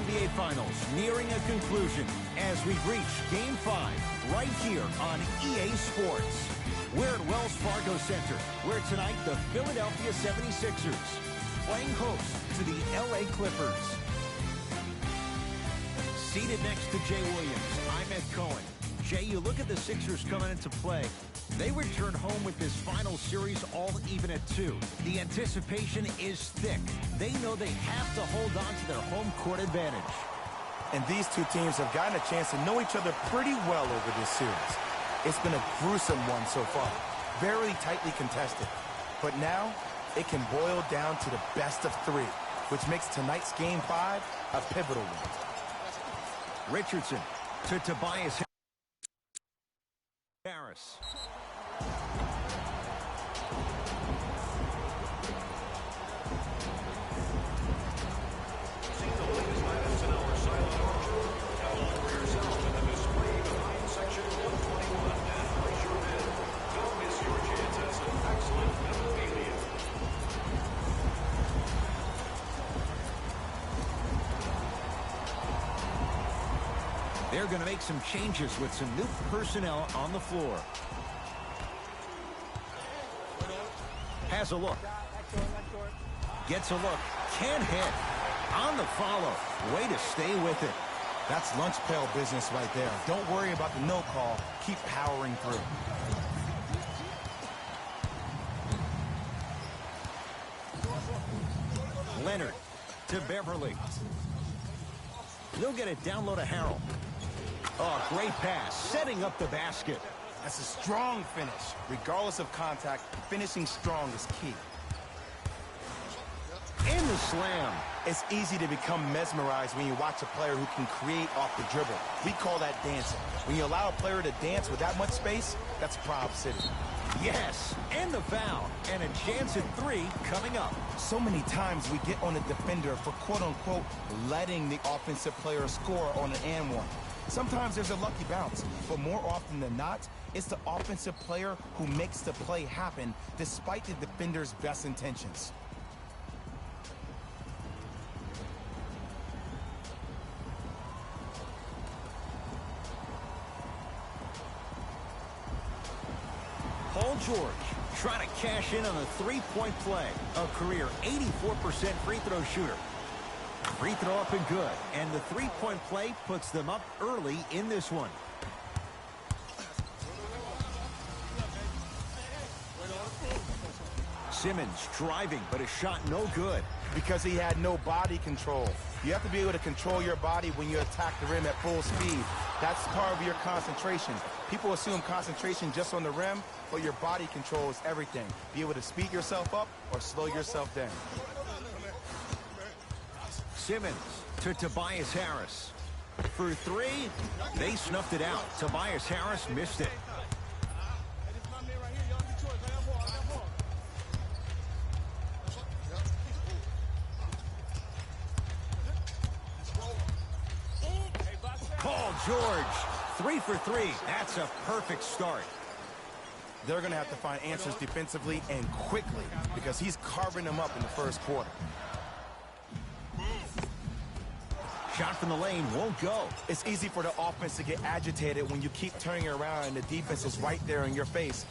NBA Finals nearing a conclusion as we reach Game 5 right here on EA Sports. We're at Wells Fargo Center, where tonight the Philadelphia 76ers playing host to the LA Clippers. Seated next to Jay Williams, I'm Ed Cohen. Jay, you look at the Sixers coming into play. They return home with this final series all even at 2. The anticipation is thick. They know they have to hold on to their home court advantage. And these two teams have gotten a chance to know each other pretty well over this series. It's been a gruesome one so far, very tightly contested. But now, it can boil down to the best of 3, which makes tonight's Game 5 a pivotal one. Richardson to Tobias Harris. They're going to make some changes with some new personnel on the floor. Has a look. Gets a look. Can't hit. On the follow. Way to stay with it. That's lunch pail business right there. Don't worry about the no call. Keep powering through. Leonard to Beverly. He'll get it down low to Harrell. Oh, great pass, setting up the basket. That's a strong finish. Regardless of contact, finishing strong is key. And the slam. It's easy to become mesmerized when you watch a player who can create off the dribble. We call that dancing. When you allow a player to dance with that much space, that's Prob City. Yes, and the foul. And a chance at 3 coming up. So many times we get on the defender for quote-unquote letting the offensive player score on an and one. Sometimes there's a lucky bounce, but more often than not, it's the offensive player who makes the play happen despite the defender's best intentions. Paul George trying to cash in on a three-point play. A career 84% free throw shooter. Free throw up and good. And the three-point play puts them up early in this one. Simmons driving, but his shot no good. Because he had no body control. You have to be able to control your body when you attack the rim at full speed. That's part of your concentration. People assume concentration just on the rim, but your body control is everything. Be able to speed yourself up or slow yourself down. Simmons to Tobias Harris. For 3, they snuffed it out. Tobias Harris missed it. Paul George, 3 for 3. That's a perfect start. They're going to have to find answers defensively and quickly because he's carving them up in the first quarter. Shot from the lane won't go. It's easy for the offense to get agitated when you keep turning around and the defense is right there in your face.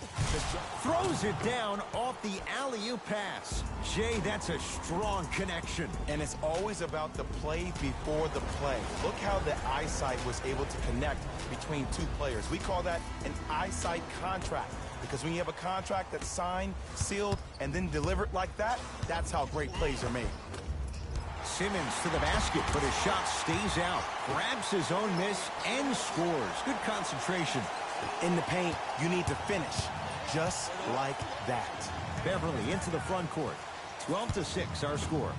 Throws it down off the alley-oop pass. Jay, that's a strong connection. And it's always about the play before the play. Look how the eyesight was able to connect between two players. We call that an eyesight contract. Because when you have a contract that's signed, sealed, and then delivered like that, that's how great plays are made. Simmons to the basket, but his shot stays out. Grabs his own miss and scores. Good concentration. In the paint, you need to finish just like that. Beverly into the front court. 12-6 our score.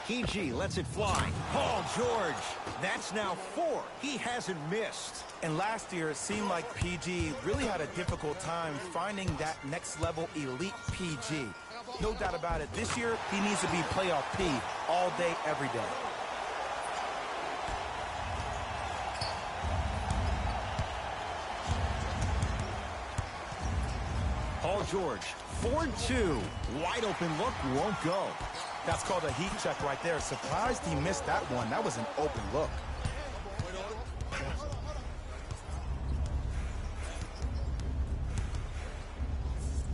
PG lets it fly. Paul George. That's now 4. He hasn't missed. And last year, it seemed like PG really had a difficult time finding that next level elite PG. No doubt about it. This year, he needs to be playoff P all day, every day. Paul George, 4-2. Wide open look, won't go. That's called a heat check right there. Surprised he missed that one. That was an open look.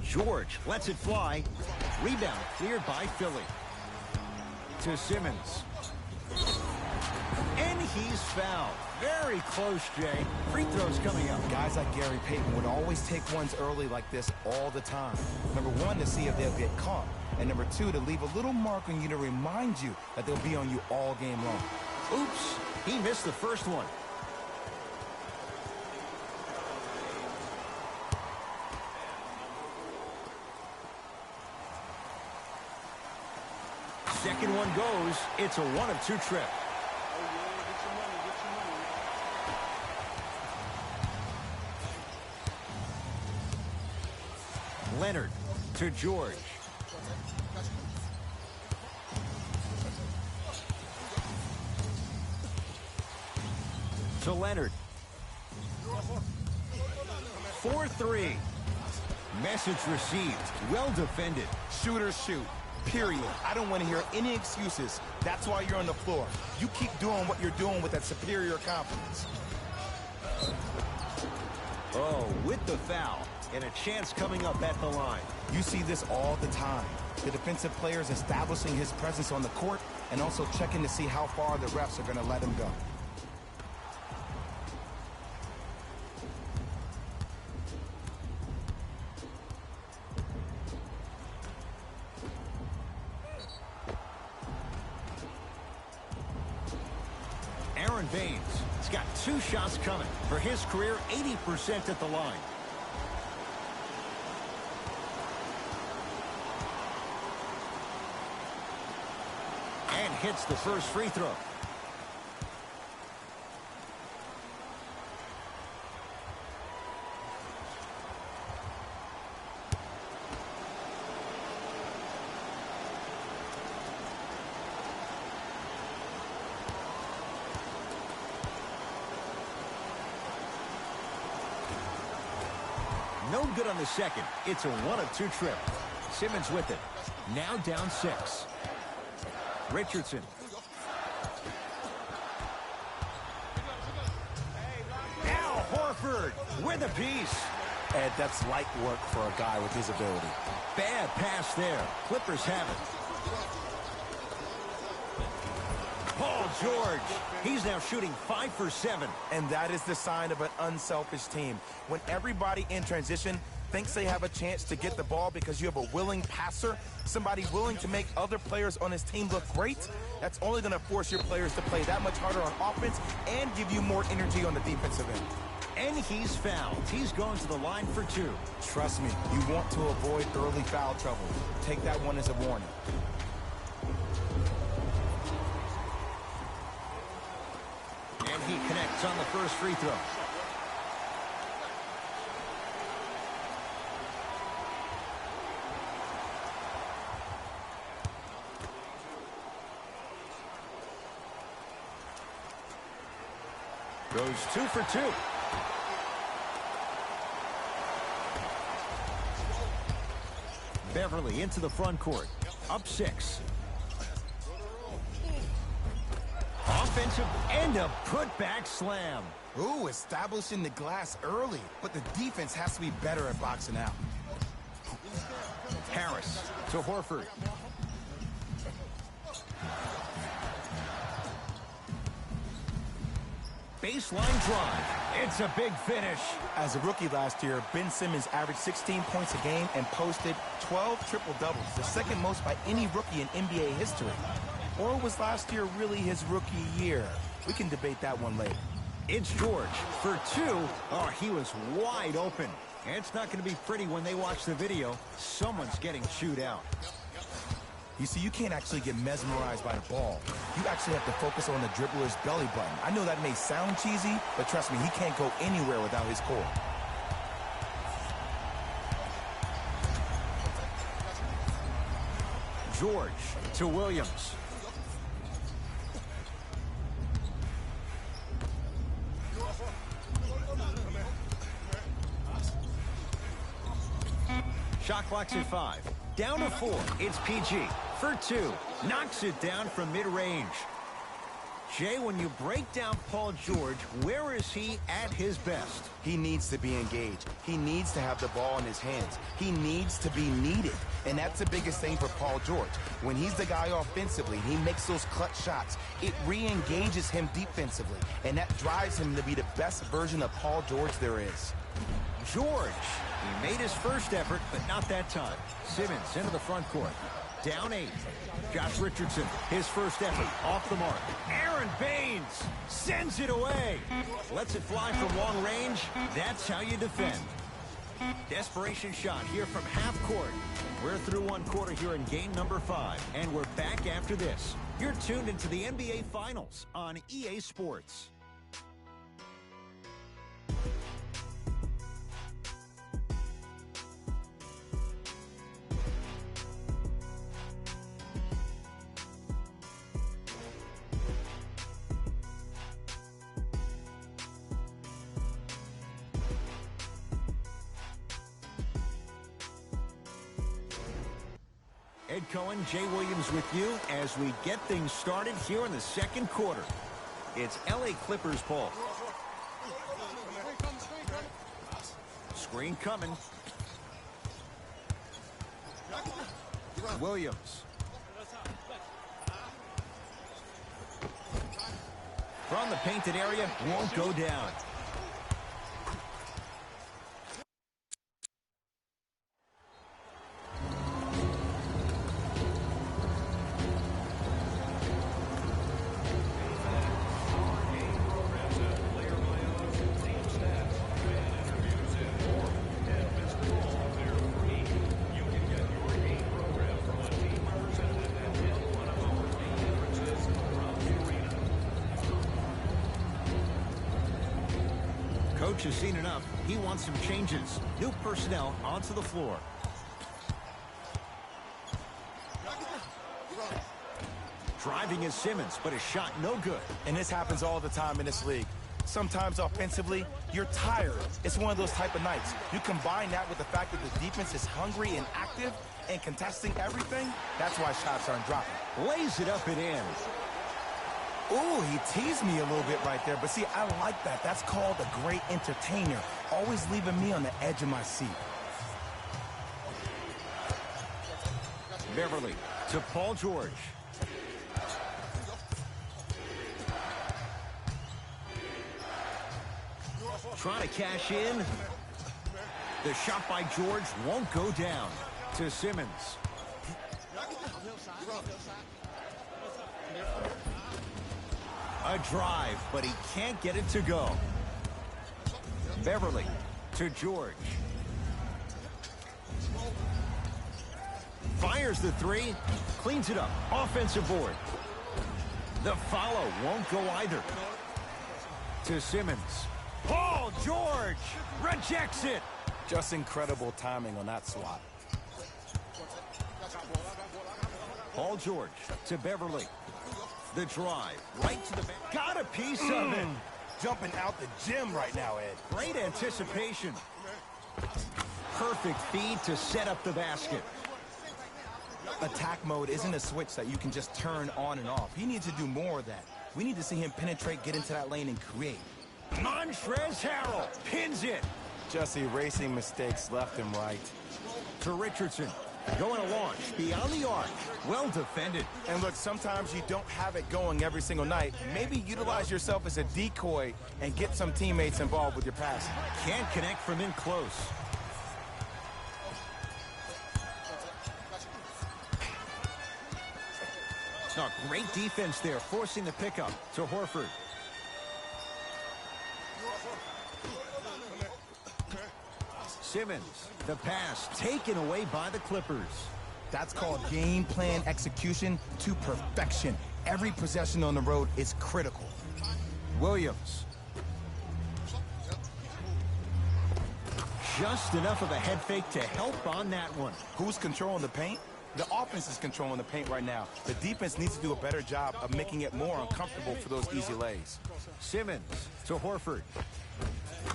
George lets it fly. Rebound cleared by Philly. To Simmons. And he's fouled. Very close, Jay. Free throws coming up. Guys like Gary Payton would always take ones early like this all the time. Number one, to see if they'll get caught. And number two, to leave a little mark on you to remind you that they'll be on you all game long. Oops, he missed the first one. Second one goes. It's a 1-of-2 trip. Leonard to George. To Leonard. 4-3. Message received. Well defended. Shooters shoot. Period. I don't want to hear any excuses. That's why you're on the floor. You keep doing what you're doing with that superior confidence. Oh, with the foul. And a chance coming up at the line. You see this all the time. The defensive players establishing his presence on the court and also checking to see how far the refs are going to let him go. Aaron Baines has got 2 shots coming. For his career, 80% at the line. And hits the first free throw. No good on the second. It's a 1-of-2 trip. Simmons with it. Now down 6. Richardson. Now Horford with a piece. Ed, that's light work for a guy with his ability. Bad pass there. Clippers have it. Paul George. He's now shooting 5 for 7. And that is the sign of an unselfish team. When everybody in transition thinks they have a chance to get the ball because you have a willing passer, somebody willing to make other players on his team look great, that's only going to force your players to play that much harder on offense and give you more energy on the defensive end. And he's fouled. He's going to the line for 2. Trust me, you want to avoid early foul trouble. Take that one as a warning. And he connects on the first free throw. Goes 2 for 2. Beverly into the front court. Up 6. Offensive and a putback slam. Ooh, establishing the glass early. But the defense has to be better at boxing out. Harris to Horford. Baseline drive. It's a big finish. As a rookie last year, Ben Simmons averaged 16 points a game and posted 12 triple-doubles, the second most by any rookie in NBA history. Or was last year really his rookie year? We can debate that one later. It's George for 2. Oh, he was wide open. And it's not going to be pretty when they watch the video. Someone's getting chewed out. You see, you can't actually get mesmerized by the ball. You actually have to focus on the dribbler's belly button. I know that may sound cheesy, but trust me, he can't go anywhere without his core. George to Williams. Shot clock's at 5. Down to 4. It's PG for 2. Knocks it down from mid-range. Jay, when you break down Paul George, where is he at his best? He needs to be engaged. He needs to have the ball in his hands. He needs to be needed. And that's the biggest thing for Paul George. When he's the guy offensively, he makes those clutch shots. It re-engages him defensively. And that drives him to be the best version of Paul George there is. George, he made his first effort, but not that time. Simmons into the front court. Down 8. Josh Richardson, his first effort, off the mark. Aaron Baines sends it away. Lets it fly from long range. That's how you defend. Desperation shot here from half court. We're through one quarter here in game number 5, and we're back after this. You're tuned into the NBA Finals on EA Sports. Ed Cohen, Jay Williams with you as we get things started here in the second quarter. It's LA Clippers ball. Screen coming. Williams. From the painted area, won't go down. Coach has seen enough. He wants some changes. New personnel onto the floor. Driving is Simmons, but his shot no good. And this happens all the time in this league. Sometimes offensively, you're tired. It's one of those type of nights. You combine that with the fact that the defense is hungry and active and contesting everything, that's why shots aren't dropping. Lays it up and in. Ooh, he teased me a little bit right there, but see, I like that. That's called a great entertainer, always leaving me on the edge of my seat. Beverly to Paul George. Trying to cash in. The shot by George won't go down. To Simmons. A drive, but he can't get it to go. Beverly to George. Fires the 3. Cleans it up. Offensive board. The follow won't go either. To Simmons. Paul George rejects it. Just incredible timing on that swat. Paul George to Beverly. The drive right to the back. Got a piece of it. Jumping out the gym right now, Ed. Great anticipation. Perfect feed to set up the basket. Attack mode isn't a switch that you can just turn on and off. He needs to do more of that. We need to see him penetrate, get into that lane, and create. Montrezl Harrell pins it. Just erasing mistakes left and right. To Richardson. Going to launch beyond the arc. Well defended. And look, sometimes you don't have it going every single night. Maybe utilize yourself as a decoy and get some teammates involved with your passing. Can't connect from in close. No, great defense there, forcing the pickup to Horford. Simmons, the pass taken away by the Clippers. That's called game plan execution to perfection. Every possession on the road is critical. Williams. Just enough of a head fake to help on that one. Who's controlling the paint? The offense is controlling the paint right now. The defense needs to do a better job of making it more uncomfortable for those easy lays. Simmons to Horford.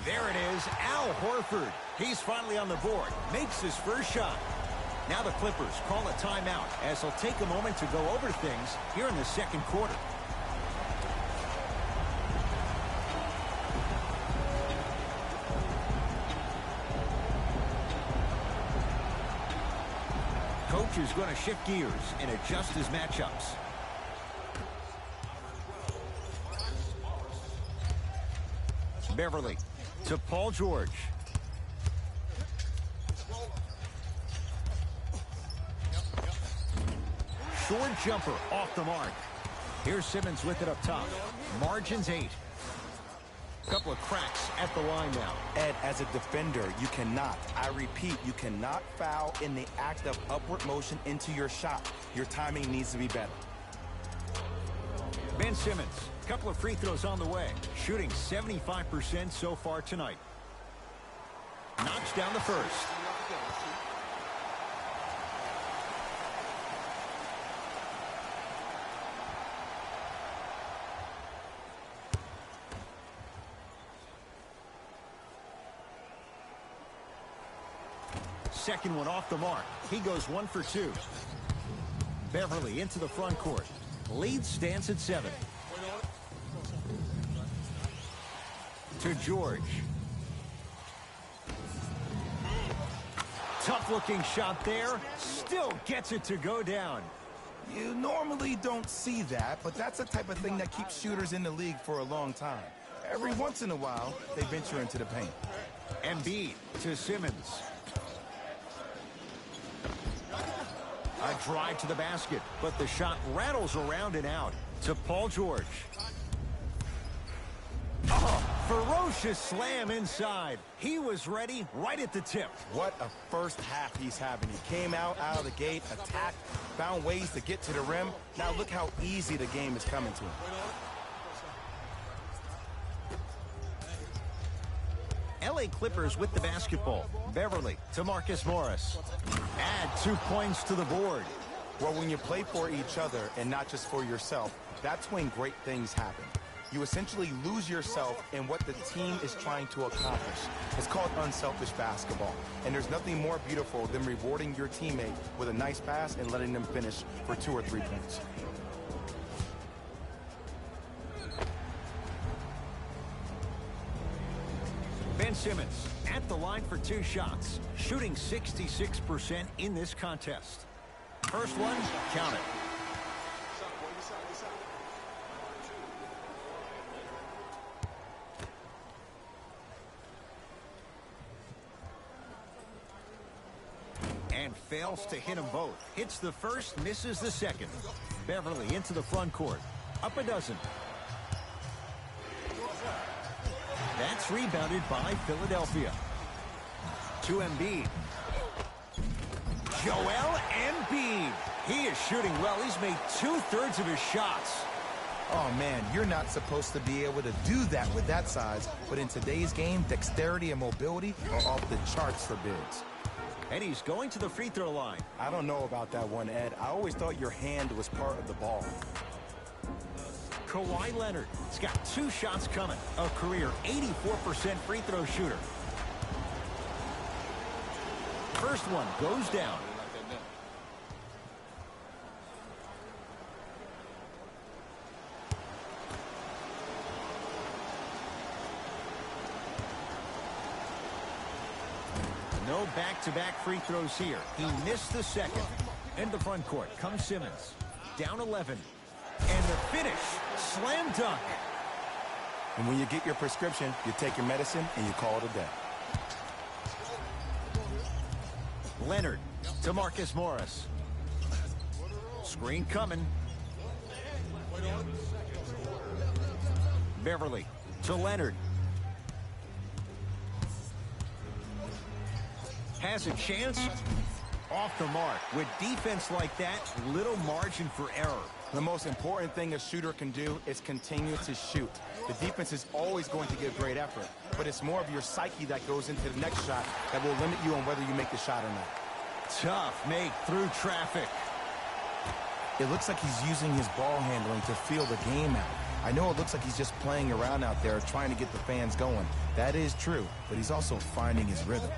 There it is, Al Horford. He's finally on the board, makes his first shot. Now the Clippers call a timeout as they'll take a moment to go over things here in the second quarter. Coach is going to shift gears and adjust his matchups. Beverly to Paul George. Short jumper off the mark. Here's Simmons with it up top. Margins 8. Couple of cracks at the line now. Ed, as a defender, you cannot, I repeat, you cannot foul in the act of upward motion into your shot. Your timing needs to be better. Ben Simmons, couple of free throws on the way. Shooting 75% so far tonight. Knocks down the first. Second one off the mark. He goes 1 for 2. Beverly into the front court. Lead stands at 7. To George. Tough looking shot there. Still gets it to go down. You normally don't see that, but that's the type of thing that keeps shooters in the league for a long time. Every once in a while, they venture into the paint. Embiid to Simmons. A drive to the basket, but the shot rattles around and out to Paul George. Oh, ferocious slam inside. He was ready right at the tip. What a first half he's having. He came out of the gate, attacked, found ways to get to the rim. Now look how easy the game is coming to him. LA Clippers with the basketball. Beverly to Marcus Morris. Add 2 points to the board. Well, when you play for each other and not just for yourself, that's when great things happen. You essentially lose yourself in what the team is trying to accomplish. It's called unselfish basketball. And there's nothing more beautiful than rewarding your teammate with a nice pass and letting them finish for 2 or 3 points. Ben Simmons at the line for 2 shots, shooting 66% in this contest. First one, count it. And fails to hit them both. Hits the first, misses the second. Beverly into the front court. Up a dozen. That's rebounded by Philadelphia. To Embiid. Joel Embiid. He is shooting well. He's made 2/3 of his shots. Oh, man, you're not supposed to be able to do that with that size. But in today's game, dexterity and mobility are off the charts for bigs. And he's going to the free throw line. I don't know about that one, Ed. I always thought your hand was part of the ball. Kawhi Leonard. He's got 2 shots coming. A career 84% free throw shooter. First one goes down. No back-to-back free throws here. He missed the second. In the front court comes Simmons. Down 11. And the finish. Slam dunk. And when you get your prescription, you take your medicine and you call it a day. Leonard to Marcus Morris. Screen coming. Beverly to Leonard. Has a chance. Off the mark. With defense like that, little margin for error. The most important thing a shooter can do is continue to shoot. The defense is always going to give great effort, but it's more of your psyche that goes into the next shot that will limit you on whether you make the shot or not. Tough make through traffic. It looks like he's using his ball handling to feel the game out. I know it looks like he's just playing around out there trying to get the fans going. That is true, but he's also finding his rhythm.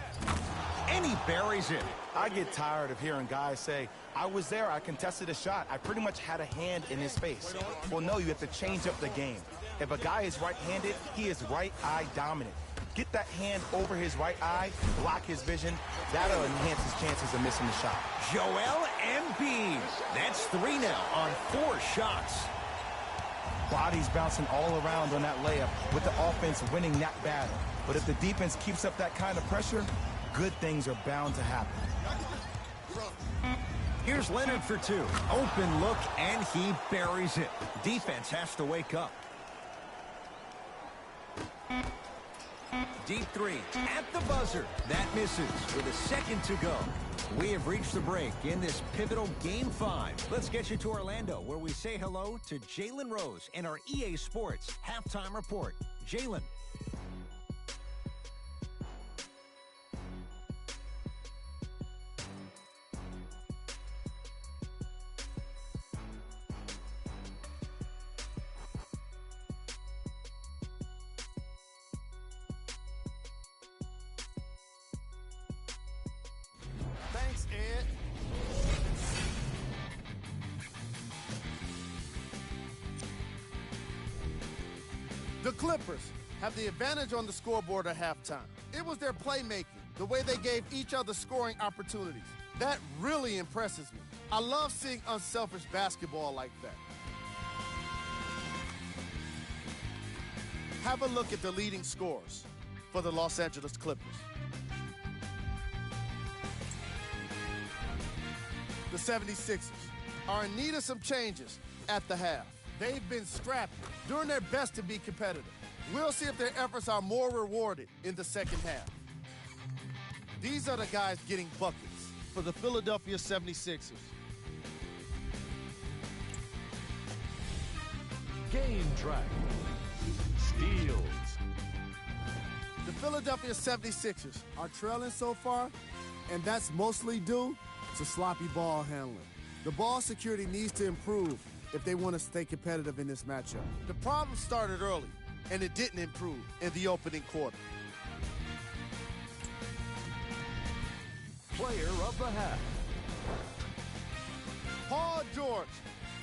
And he buries it. I get tired of hearing guys say, I was there, I contested a shot, I pretty much had a hand in his face. Well, no, you have to change up the game. If a guy is right-handed, he is right eye dominant. Get that hand over his right eye, block his vision. That'll enhance his chances of missing the shot. Joel Embiid. That's 3 now on 4 shots. Bodies bouncing all around on that layup with the offense winning that battle. But if the defense keeps up that kind of pressure, good things are bound to happen. Here's Leonard for 2. Open look, and he buries it. Defense has to wake up. Deep 3 at the buzzer. That misses with a second to go. We have reached the break in this pivotal Game 5. Let's get you to Orlando, where we say hello to Jalen Rose in our EA Sports Halftime Report. Jalen. Thanks, Ed. The Clippers have the advantage on the scoreboard at halftime. It was their playmaking, the way they gave each other scoring opportunities. That really impresses me. I love seeing unselfish basketball like that. Have a look at the leading scorers for the Los Angeles Clippers. The 76ers are in need of some changes at the half. They've been scrappy, doing their best to be competitive. We'll see if their efforts are more rewarded in the second half. These are the guys getting buckets for the Philadelphia 76ers. Game track. Steals. The Philadelphia 76ers are trailing so far, and that's mostly due to sloppy ball handling. The ball security needs to improve if they want to stay competitive in this matchup. The problem started early, and it didn't improve in the opening quarter. Player of the half. Paul George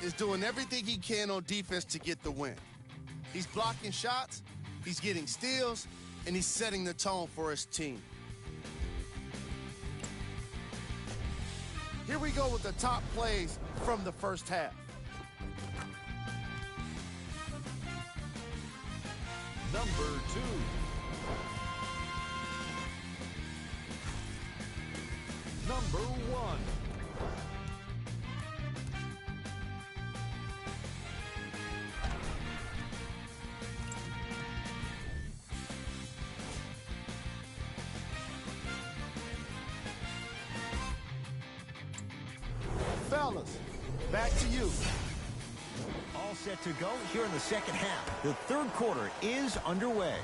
is doing everything he can on defense to get the win. He's blocking shots, he's getting steals, and he's setting the tone for his team. Here we go with the top plays from the first half. Number 2. Number 1. Fellas, back to you. All set to go here in the second half. The third quarter is underway.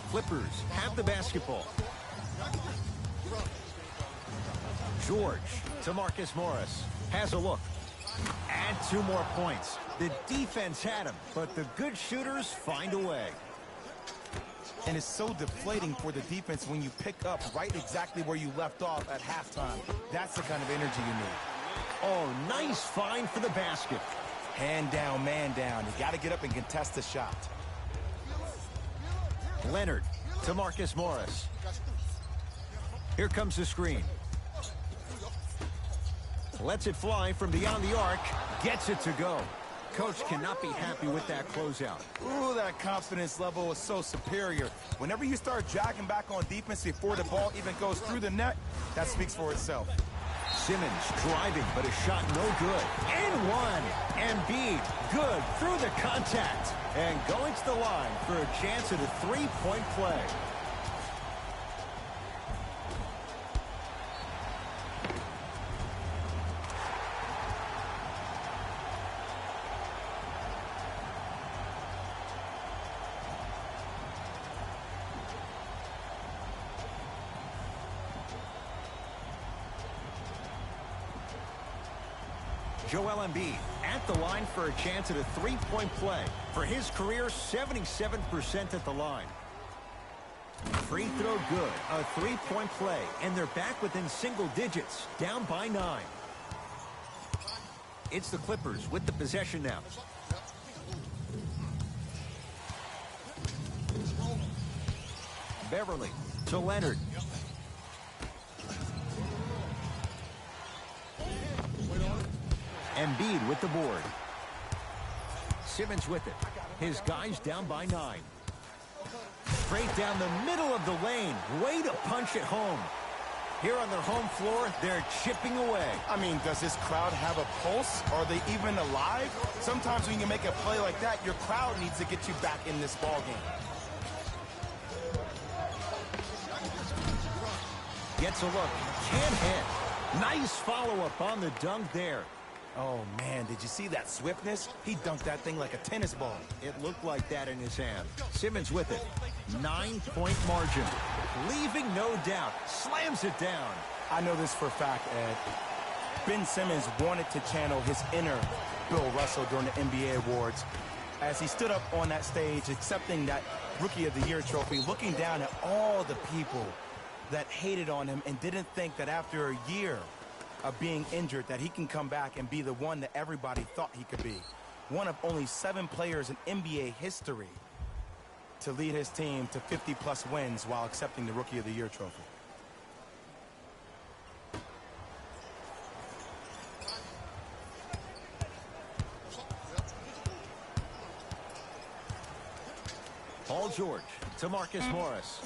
Clippers have the basketball. George to Marcus Morris. Has a look. And 2 more points. The defense had him, but the good shooters find a way. And it's so deflating for the defense when you pick up right exactly where you left off at halftime. That's the kind of energy you need. Oh, nice find for the basket. Hand down, man down. You got to get up and contest the shot. Leonard to Marcus Morris. Here comes the screen. Lets it fly from beyond the arc. Gets it to go. Coach cannot be happy with that closeout. Ooh, that confidence level is so superior. Whenever you start jogging back on defense before the ball even goes through the net, that speaks for itself. Simmons driving, but a shot no good. And one. Embiid good through the contact. And going to the line for a chance at a 3-point play. Joel Embiid at at the line for a chance at a three-point play. For his career, 77% at the line. Free throw good. A three-point play. And they're back within single digits. Down by 9. It's the Clippers with the possession now. Beverly to Leonard. Embiid with the board. Simmons with it. His guys down by 9. Straight down the middle of the lane. Way to punch it home. Here on their home floor, they're chipping away. I mean, does this crowd have a pulse? Are they even alive? Sometimes when you make a play like that, your crowd needs to get you back in this ball game. Gets a look. Can't hit. Nice follow-up on the dunk there. Oh, man, did you see that swiftness? He dunked that thing like a tennis ball. It looked like that in his hand. Simmons with it. 9-point margin. Leaving no doubt. Slams it down. I know this for a fact, Ed. Ben Simmons wanted to channel his inner Bill Russell during the NBA Awards as he stood up on that stage accepting that Rookie of the Year trophy, looking down at all the people that hated on him and didn't think that after a year of being injured that he can come back and be the one that everybody thought he could be. One of only 7 players in NBA history to lead his team to 50-plus wins while accepting the Rookie of the Year trophy. Paul George to Marcus Morris.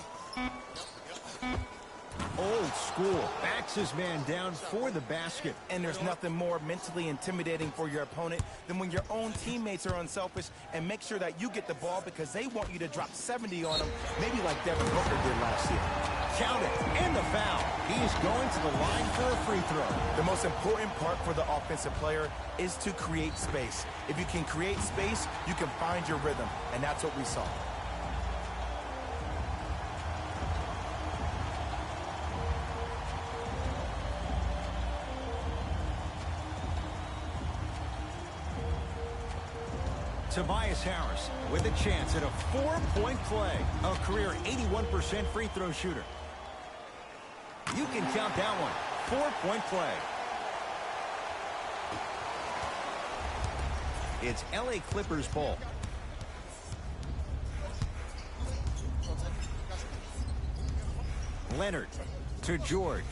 Old school. Backs his man down for the basket. And there's nothing more mentally intimidating for your opponent than when your own teammates are unselfish and make sure that you get the ball because they want you to drop 70 on them, maybe like Devin Booker did last year. Count it. And the foul. He's going to the line for a free throw. The most important part for the offensive player is to create space. If you can create space, you can find your rhythm, and that's what we saw. Tobias Harris with a chance at a 4-point play. A career 81% free throw shooter. You can count that one. 4-point play. It's LA Clippers ball. Leonard to George.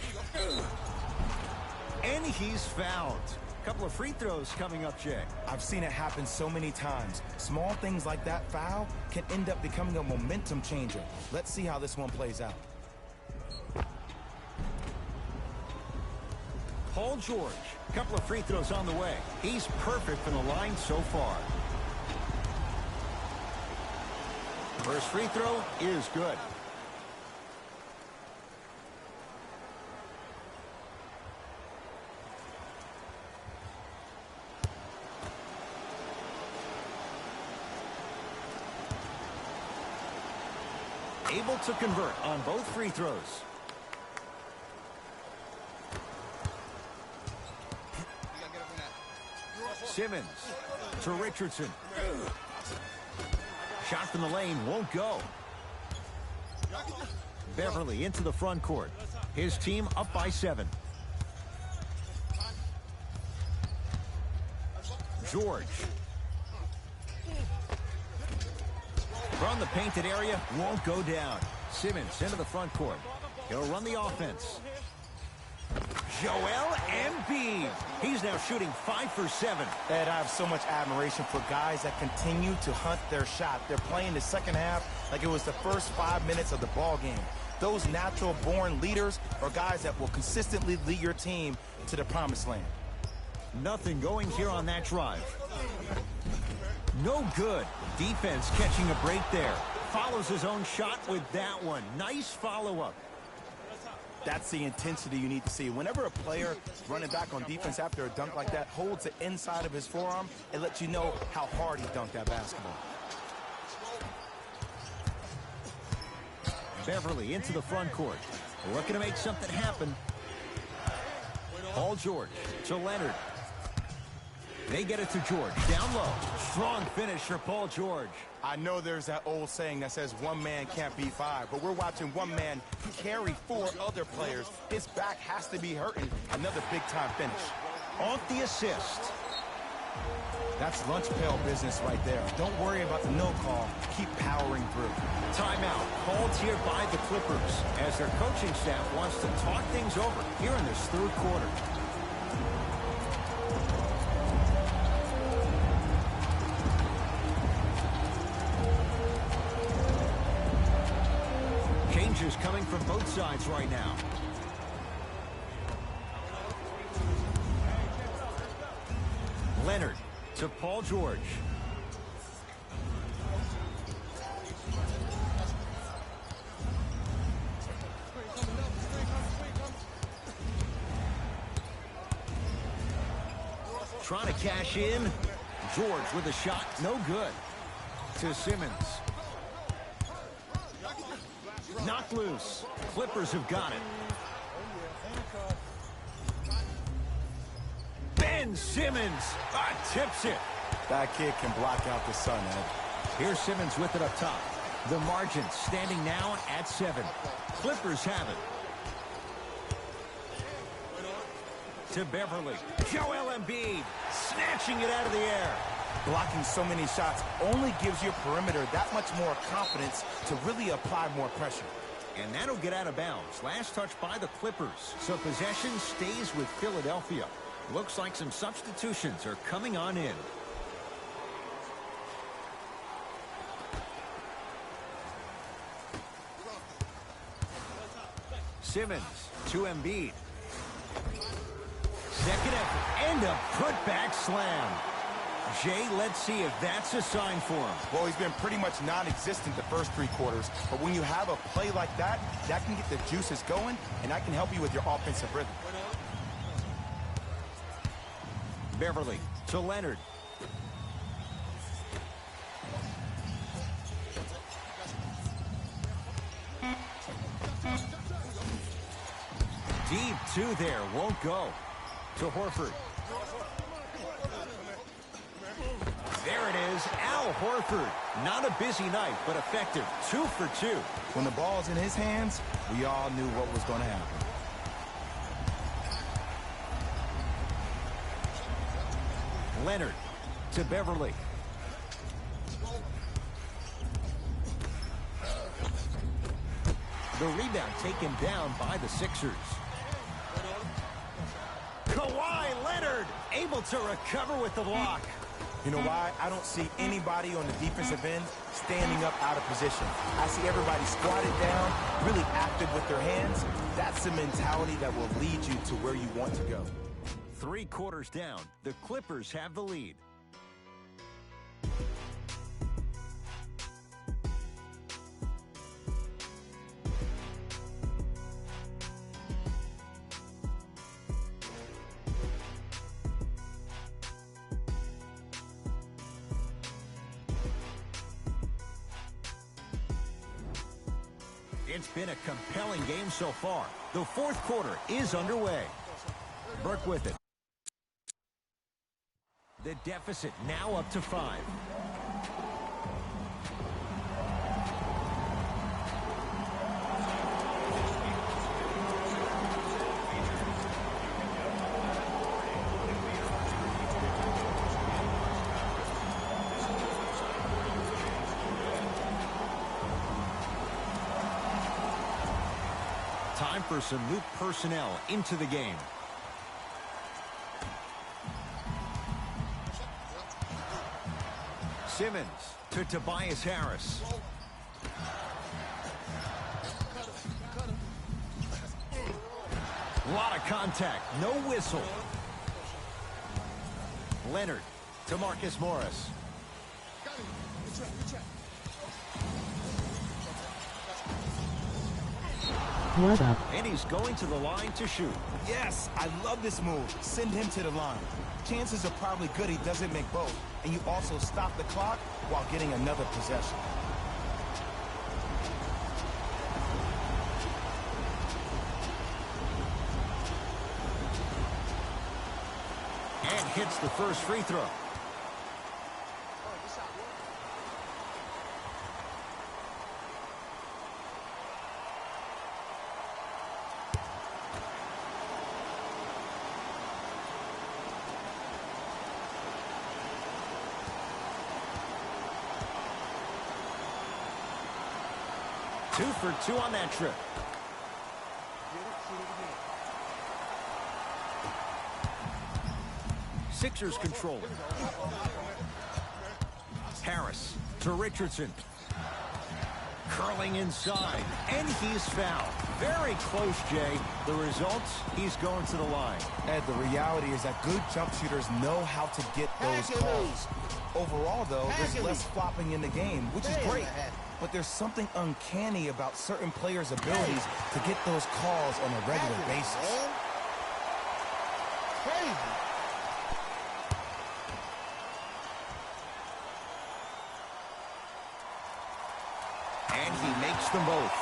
And he's fouled. Couple of free throws coming up, Jay. I've seen it happen so many times. Small things like that foul can end up becoming a momentum changer. Let's see how this one plays out. Paul George, couple of free throws on the way. He's perfect from the line so far. First free throw is good. Able to convert on both free throws. Simmons to Richardson. Shot from the lane won't go. Beverly into the front court. His team up by 7. George. From the painted area, won't go down. Simmons into the front court. He'll run the offense. Joel Embiid. He's now shooting 5 for 7. Ed, I have so much admiration for guys that continue to hunt their shot. They're playing the second half like it was the first 5 minutes of the ball game. Those natural-born leaders are guys that will consistently lead your team to the promised land. Nothing going here on that drive. No good. Defense catching a break there. Follows his own shot with that one. Nice follow-up. That's the intensity you need to see. Whenever a player running back on defense after a dunk like that holds the inside of his forearm, it lets you know how hard he dunked that basketball. Beverly into the front court. Looking to make something happen. Paul George to Leonard. They get it to George. Down low. Strong finish for Paul George. I know there's that old saying that says one man can't beat five, but we're watching one man carry four other players. His back has to be hurting. Another big-time finish. Off the assist. That's lunch pail business right there. Don't worry about the no call. Keep powering through. Timeout called here by the Clippers as their coaching staff wants to talk things over here in this third quarter. Changes coming from both sides right now. Leonard to Paul George. Trying to cash in. George with a shot. No good. To Simmons. Knocked loose. Clippers have got it. Ben Simmons tips it. That kid can block out the sun, Ed. Here's Simmons with it up top. The margin standing now at 7. Clippers have it. To Beverly. Joel Embiid snatching it out of the air. Blocking so many shots only gives your perimeter that much more confidence to really apply more pressure. And that'll get out of bounds. Last touch by the Clippers. So possession stays with Philadelphia. Looks like some substitutions are coming on in. Simmons to Embiid. Second effort and a putback slam. Jay, let's see if that's a sign for him. Well, he's been pretty much non-existent the first 3 quarters, but when you have a play like that, that can get the juices going, and that can help you with your offensive rhythm. Beverly to Leonard. Deep 2 there, won't go. To Horford. There it is, Al Horford. Not a busy night, but effective. 2 for 2. When the ball's in his hands, we all knew what was going to happen. Leonard to Beverly. The rebound taken down by the Sixers. Kawhi Leonard able to recover with the block. You know why? I don't see anybody on the defensive end standing up out of position. I see everybody squatted down, really active with their hands. That's the mentality that will lead you to where you want to go. 3 quarters down, the Clippers have the lead. It's been a compelling game so far. The fourth quarter is underway. Burke with it. The deficit now up to 5. Time for some new personnel into the game. Simmons to Tobias Harris. A lot of contact, no whistle. Leonard to Marcus Morris. What up? And he's going to the line to shoot. Yes, I love this move. Send him to the line. Chances are probably good he doesn't make both. And you also stop the clock while getting another possession. And hits the first free throw. Two for two on that trip. Sixers control it. Harris to Richardson. Curling inside, and he's fouled. Very close, Jay. The results, he's going to the line. Ed, the reality is that good jump shooters know how to get those calls. Overall, though, there's less flopping in the game, which is great. But there's something uncanny about certain players' abilities to get those calls on a regular basis. Crazy. And he makes them both.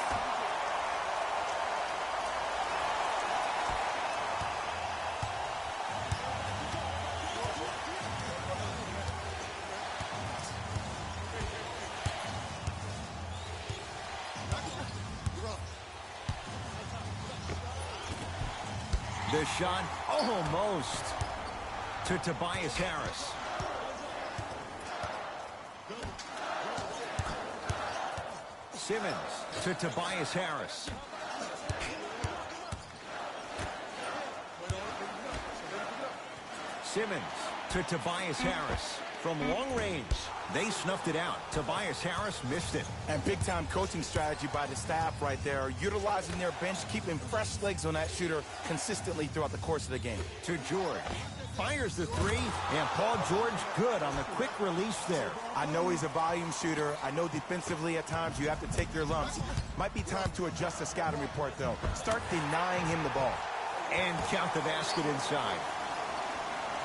The shot almost to Tobias Harris. Simmons to Tobias Harris. Simmons to Tobias Harris. From long range, they snuffed it out. Tobias Harris missed it. And big-time coaching strategy by the staff right there, utilizing their bench, keeping fresh legs on that shooter consistently throughout the course of the game. To George. Fires the three, and Paul George good on the quick release there. I know he's a volume shooter. I know defensively at times you have to take your lumps. Might be time to adjust the scouting report, though. Start denying him the ball. And count the basket inside.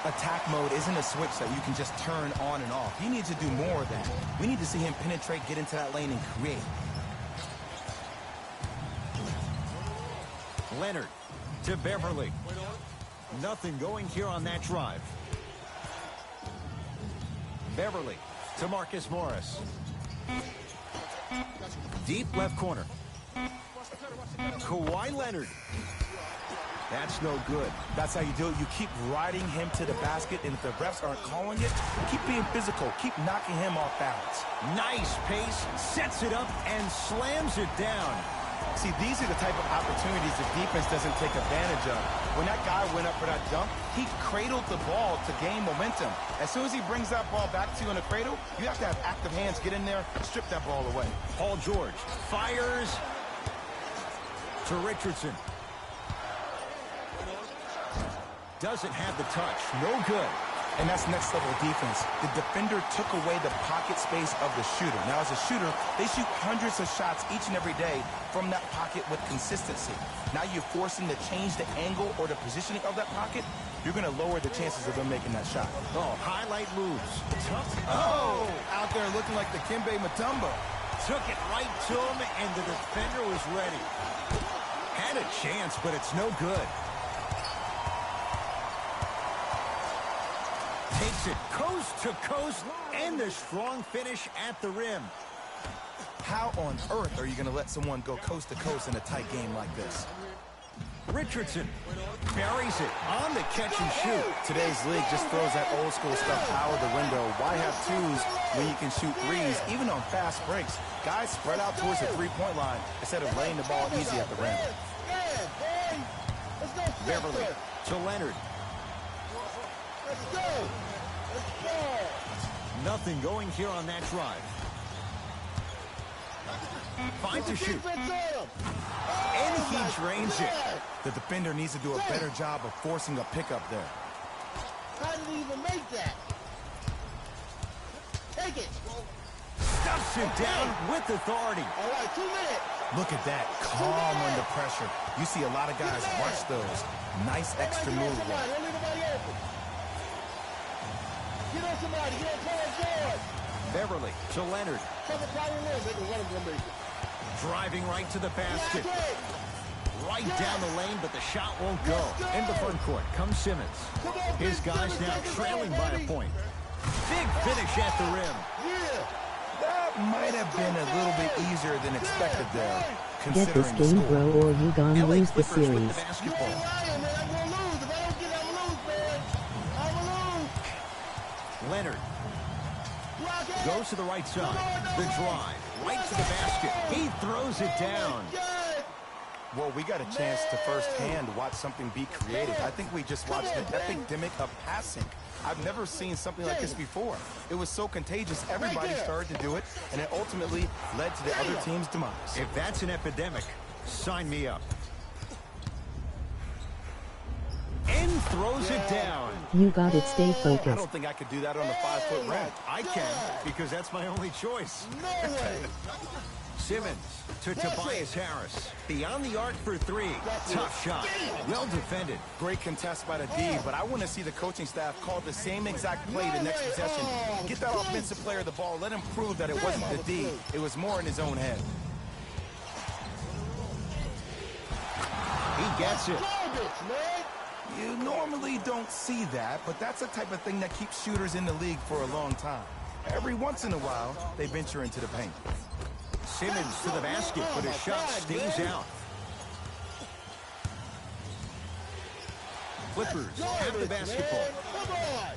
Attack mode isn't a switch that you can just turn on and off. He needs to do more of that. We need to see him penetrate, get into that lane, and create. Leonard to Beverly. Nothing going here on that drive. Beverly to Marcus Morris. Deep left corner. Kawhi Leonard. That's no good. That's how you do it. You keep riding him to the basket, and if the refs aren't calling it, keep being physical. Keep knocking him off balance. Nice pace, sets it up, and slams it down. See, these are the type of opportunities the defense doesn't take advantage of. When that guy went up for that dunk, he cradled the ball to gain momentum. As soon as he brings that ball back to you in the cradle, you have to have active hands, get in there, strip that ball away. Paul George fires to Richardson. Doesn't have the touch. No good. And that's next level defense. The defender took away the pocket space of the shooter. Now, as a shooter, they shoot hundreds of shots each and every day from that pocket with consistency. Now you force them to change the angle or the positioning of that pocket. You're going to lower the chances of them making that shot. Oh, highlight moves. Tough. Oh, out there looking like the Kimbe Mutombo. Took it right to him, and the defender was ready. Had a chance, but it's no good. Takes it coast to coast, and the strong finish at the rim. How on earth are you going to let someone go coast to coast in a tight game like this? Richardson buries it on the catch and shoot. Today's league just throws that old school stuff out of the window. Why have twos when you can shoot threes, even on fast breaks? Guys spread out towards the three-point line instead of laying the ball easy at the rim. Beverly to Leonard. Let's go. Let's go. Nothing going here on that drive. 5 to shoot. And he drains it. The defender needs to do a better job of forcing a pickup there. How did he even make that? Take it. Stuffs it down with authority. All right, 2 minutes. Look at that, calm under pressure. You see a lot of guys rush those. Nice extra move there. Don't leave nobody open. Get on somebody. Get on Paul George. Beverly to Leonard. Cover Tyler Lewis. They can run him from me. Driving right to the basket. right down the lane, but the shot won't go. Into front court comes Simmons. His guys now trailing by a point. Big finish at the rim. That might have been a little bit easier than expected there, Get this considering the game, score. bro, or you gonna LA lose the Clippers with series. the basketball. Leonard goes to the right side. The drive, right to the basket. He throws it down. Well, we got a chance to firsthand watch something be creative. I think we just watched an epidemic of passing. I've never seen something like this before. It was so contagious, everybody started to do it, and it ultimately led to the other team's demise. If that's an epidemic, sign me up. And throws it down. You got it, stay I focused. don't think I could do that on the 5-foot rim. I can, because that's my only choice. No way. Simmons to Tobias Harris. Beyond the arc for three. Tough shot. Well defended. Great contest by the D, but I want to see the coaching staff call the same exact play the next possession. Get that offensive player the ball. Let him prove that it wasn't the D. It was more in his own head. He gets it. Garbage, man. You normally don't see that, but that's the type of thing that keeps shooters in the league for a long time. Every once in a while, they venture into the paint. Simmons to the basket, but his shot stays out. Clippers have the basketball. Come on.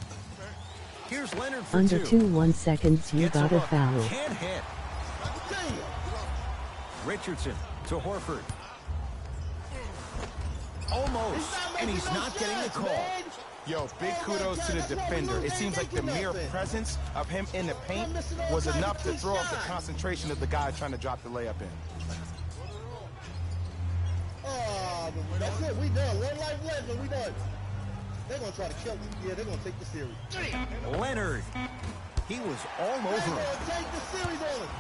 Here's Leonard for Under two. 1 seconds, you Gets got a look. foul. Can't hit. Damn. Richardson to Horford. Almost, and he's not getting the call. Yo, big kudos to the defender. It seems like the mere presence of him in the paint was enough to throw off the concentration of the guy trying to drop the layup in. Oh, that's it. We done. One life left and we done. They're going to try to kill me. Yeah, they're going to take the series. Damn. Leonard. He was all They're over going him. to take the series on him.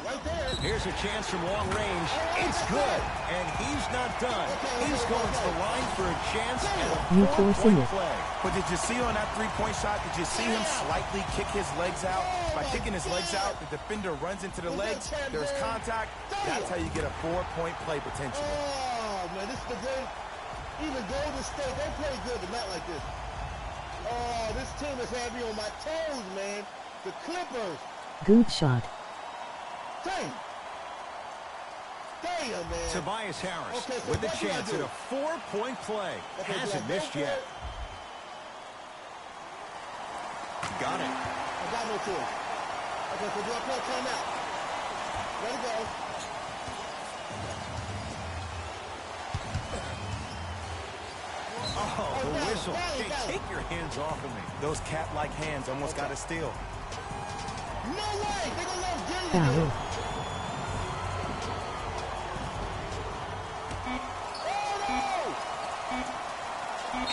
Right there. Here's a chance from long range. It's good, and he's not done. He's going to the line for a chance at You a forcing four-point it. play. But did you see on that three-point shot, did you see him slightly kick his legs out? By kicking his legs out, the defender runs into the legs, there's contact. That's how you get a four-point play potential. Oh, man, this is the great. Even Golden State, they play good, but not like this. Oh, this team has had me on my toes, man. The Clippers. Good shot. Damn. Damn, man. Tobias Harris Okay, so with a what do I chance do? at a four-point play. Okay, do Hasn't I missed go for yet. it? Got it. I got no choice. Okay, so do I play a timeout? Let it go. Oh, the foul, whistle. foul, Hey, foul. take your hands off of me. Those cat-like hands almost got a steal. No way. They're going to let him get it Foul. again.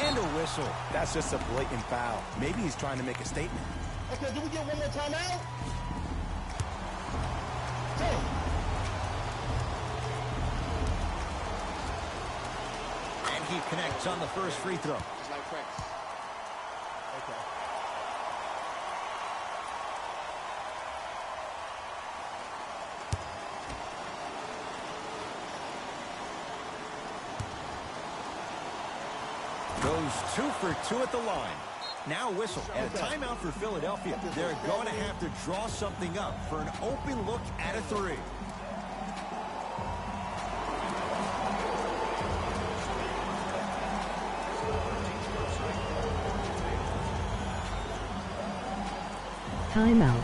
And a whistle. That's just a blatant foul. Maybe he's trying to make a statement. Okay, do we get one more timeout? Damn. And he connects on the first free throw. It's like practice. Okay. Goes 2 for 2 at the line. Now whistle and a timeout for Philadelphia. They're going to have to draw something up for an open look at a three. Timeout.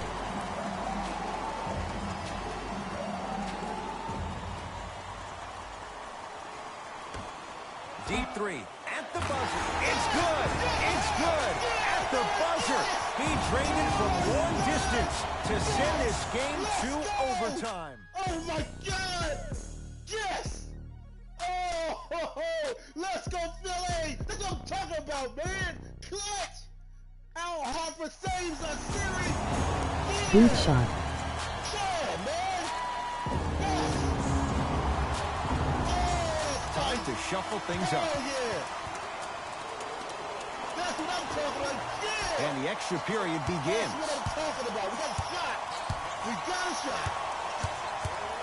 Deep three at the buzzer. It's good. It's good. At the buzzer. He drained it from long distance to send this game to overtime. Oh, my God. Yes. Oh, let's go, Philly. That's what I'm talking about, man. Clutch. Al Horford saves a series. Yeah. Good shot. Yeah, man. Yes. Oh, Time to shuffle things up. hell yeah. That's what I'm talking about. Yeah. And the extra period begins. That's what I'm talking about. We got a shot. We got a shot.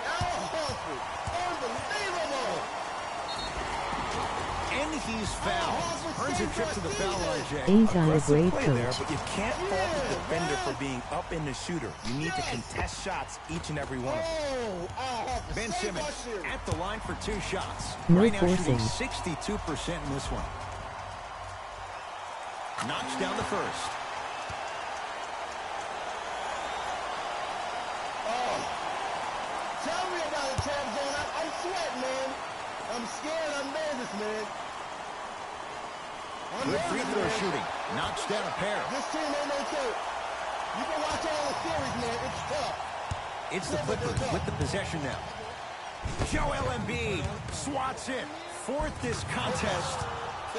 Al Horford. Unbelievable. And he's fouled. Earns a trip to the foul line, Jay. Ain't I a Aggressive great play there, coach? but you can't fault the defender for being up in the shooter. You need to contest shots each and every one of them. Oh, I have to Ben save Simmons my shit. at the line for 2 shots. No right now shooting forcing. 62% in this one. Knocks down the first. Tell me about it, Trap Zone. I'm sweating, man. I'm scared. I'm nervous, man. I'm Good nervous, free throw man. shooting. Knocks down a pair. This team ain't no joke. You can watch all the series, man. It's tough. It's the Clippers with the possession now. Joel Embiid swats it. Fourth this contest.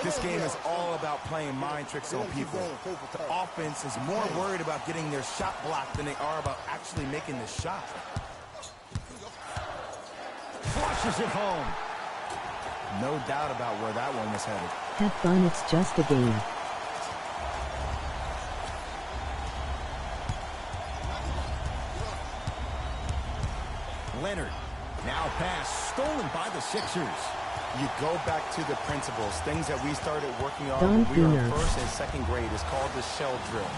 This game is all about playing mind tricks on people. The offense is more worried about getting their shot blocked than they are about actually making the shot. Flushes it home. No doubt about where that one was headed. Have fun, it's just a game. Leonard. Now pass stolen by the Sixers. You go back to the principles, things that we started working on Don when we were in Pino. first and second grade. Is called the shell drill.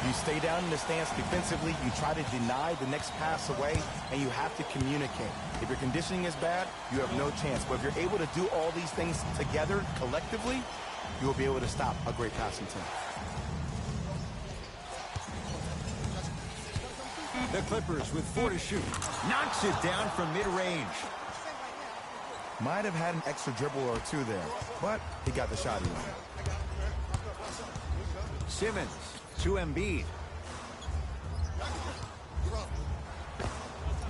You stay down in the stance defensively, you try to deny the next pass away, and you have to communicate. If your conditioning is bad, you have no chance. But if you're able to do all these things together, collectively, you will be able to stop a great passing team. The Clippers with 4 to shoot. Knocks it down from mid-range. Might have had an extra dribble or two there, but he got the shot he wanted. Simmons to Embiid.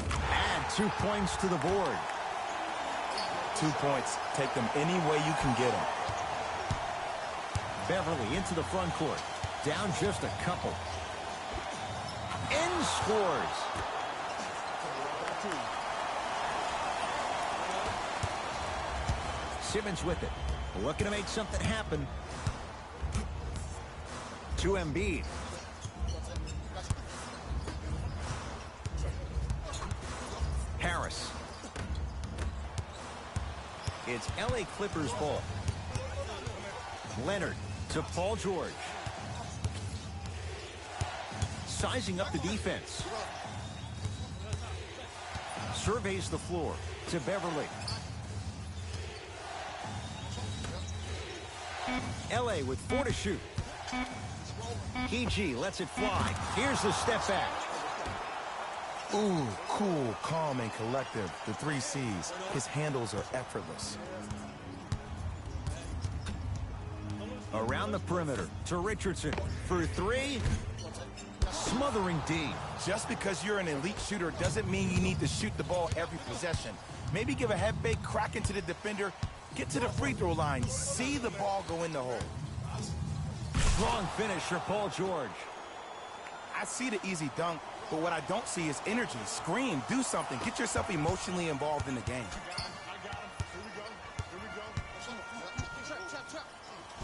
Add 2 points to the board. 2 points. Take them any way you can get them. Beverly into the front court. Down just a couple. And scores. Simmons with it. Looking to make something happen. To Embiid. Harris. It's LA Clippers ball. Leonard to Paul George. Sizing up the defense. Surveys the floor to Beverly. LA with 4 to shoot. PG lets it fly. Here's the step back. Ooh, cool, calm, and collective. The 3 C's. His handles are effortless. Around the perimeter to Richardson for 3. Smothering D. Just because you're an elite shooter doesn't mean you need to shoot the ball every possession. Maybe give a head fake, crack into the defender, get to the free throw line, see the ball go in the hole. Strong finish for Paul George. I see the easy dunk, but what I don't see is energy. Scream, do something, get yourself emotionally involved in the game.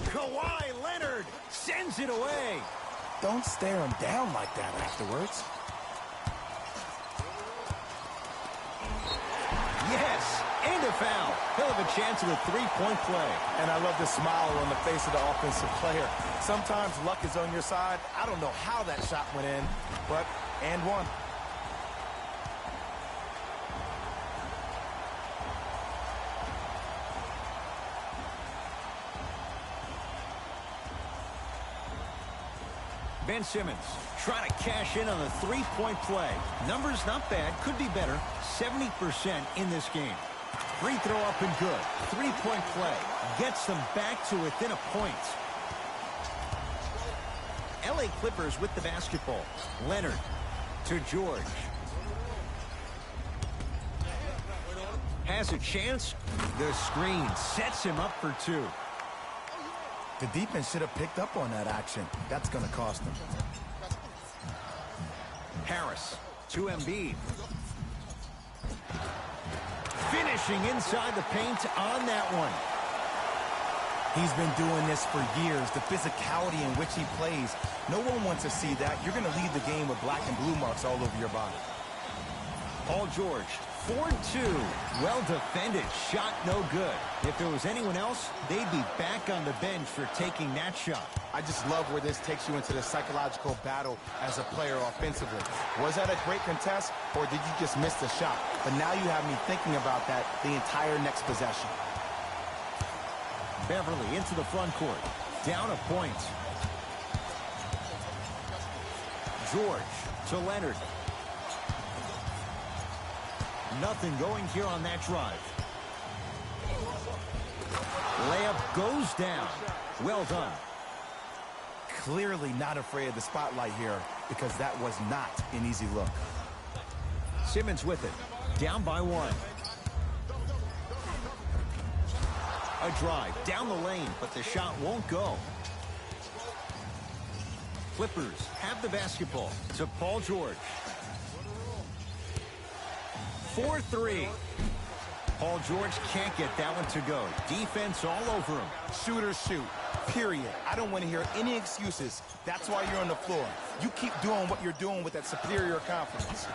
Kawhi Leonard sends it away. Don't stare him down like that afterwards. Yes, and a foul. He'll have a chance at a 3-point play. And I love the smile on the face of the offensive player. Sometimes luck is on your side. I don't know how that shot went in, but and one. Ben Simmons trying to cash in on the 3-point play. Numbers not bad, could be better. 70% in this game. Free throw up and good. 3-point play gets them back to within a point. LA Clippers with the basketball. Leonard to George. Has a chance. The screen sets him up for 2. The defense should have picked up on that action. That's going to cost them. Harris to Embiid. Finishing inside the paint on that one. He's been doing this for years. The physicality in which he plays. No one wants to see that. You're going to lead the game with black and blue marks all over your body. Paul George 4-2. Well defended. Shot no good. If there was anyone else, they'd be back on the bench for taking that shot. I just love where this takes you into the psychological battle as a player offensively. Was that a great contest, or did you just miss the shot? But now you have me thinking about that the entire next possession. Beverly into the front court. Down a point. George to Leonard. Nothing going here on that drive. Layup goes down. Well done. Clearly not afraid of the spotlight here because that was not an easy look. Simmons with it. Down by 1. A drive down the lane, but the shot won't go. Clippers have the basketball to Paul George. 4-3. Paul George can't get that one to go. Defense all over him. Shooters shoot, period. I don't want to hear any excuses. That's why you're on the floor. You keep doing what you're doing with that superior confidence.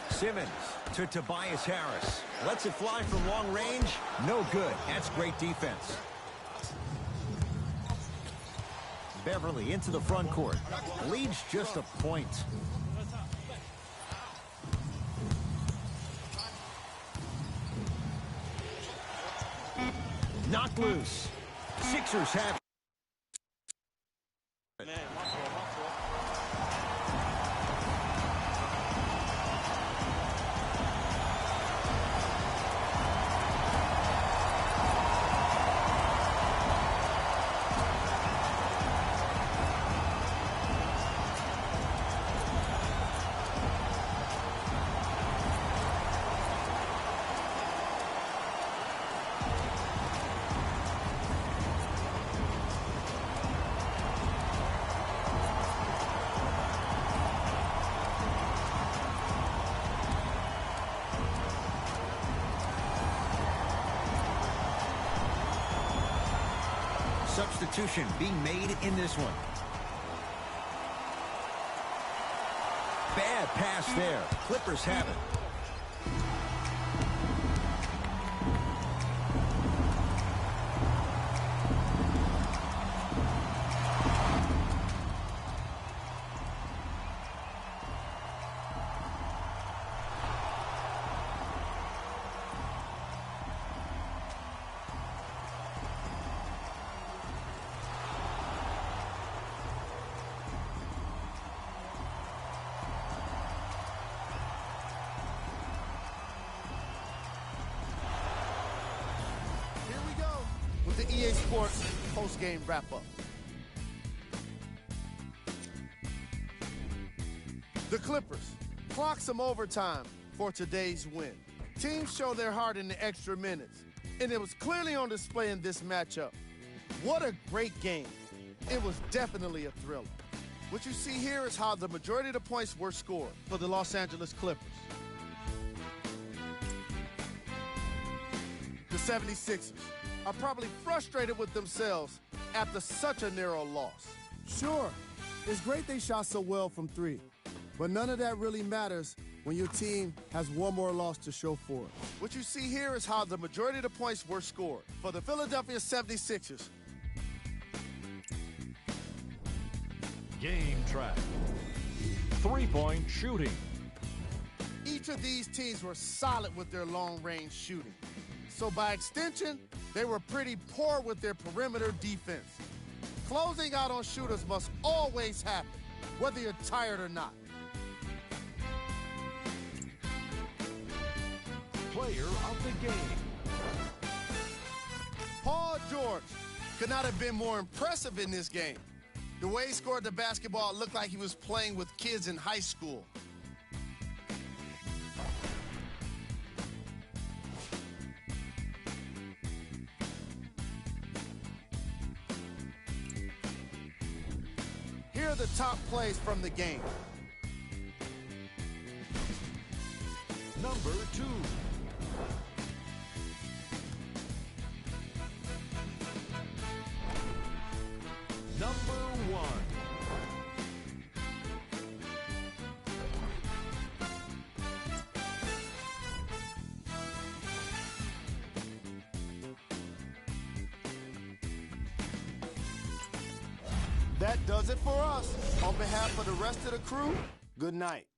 Simmons to Tobias Harris. Lets it fly from long range. No good. That's great defense. Beverly into the front court. Leads just a point. Knocked loose. Sixers have it. Substitution being made in this one. Bad pass there. Clippers have it. The EA Sports post-game wrap-up. The Clippers clock some overtime for today's win. Teams show their heart in the extra minutes, and it was clearly on display in this matchup. What a great game. It was definitely a thriller. What you see here is how the majority of the points were scored for the Los Angeles Clippers. The 76ers are probably frustrated with themselves after such a narrow loss. Sure, it's great they shot so well from 3, but none of that really matters when your team has one more loss to show for it. What you see here is how the majority of the points were scored for the Philadelphia 76ers. Game track. 3-point shooting. Each of these teams were solid with their long-range shooting. So by extension, they were pretty poor with their perimeter defense. Closing out on shooters must always happen, whether you're tired or not. Player of the game. Paul George could not have been more impressive in this game. The way he scored the basketball looked like he was playing with kids in high school. Here are the top plays from the game. Number 2. Number 1. That does it for us. On behalf of the rest of the crew, good night.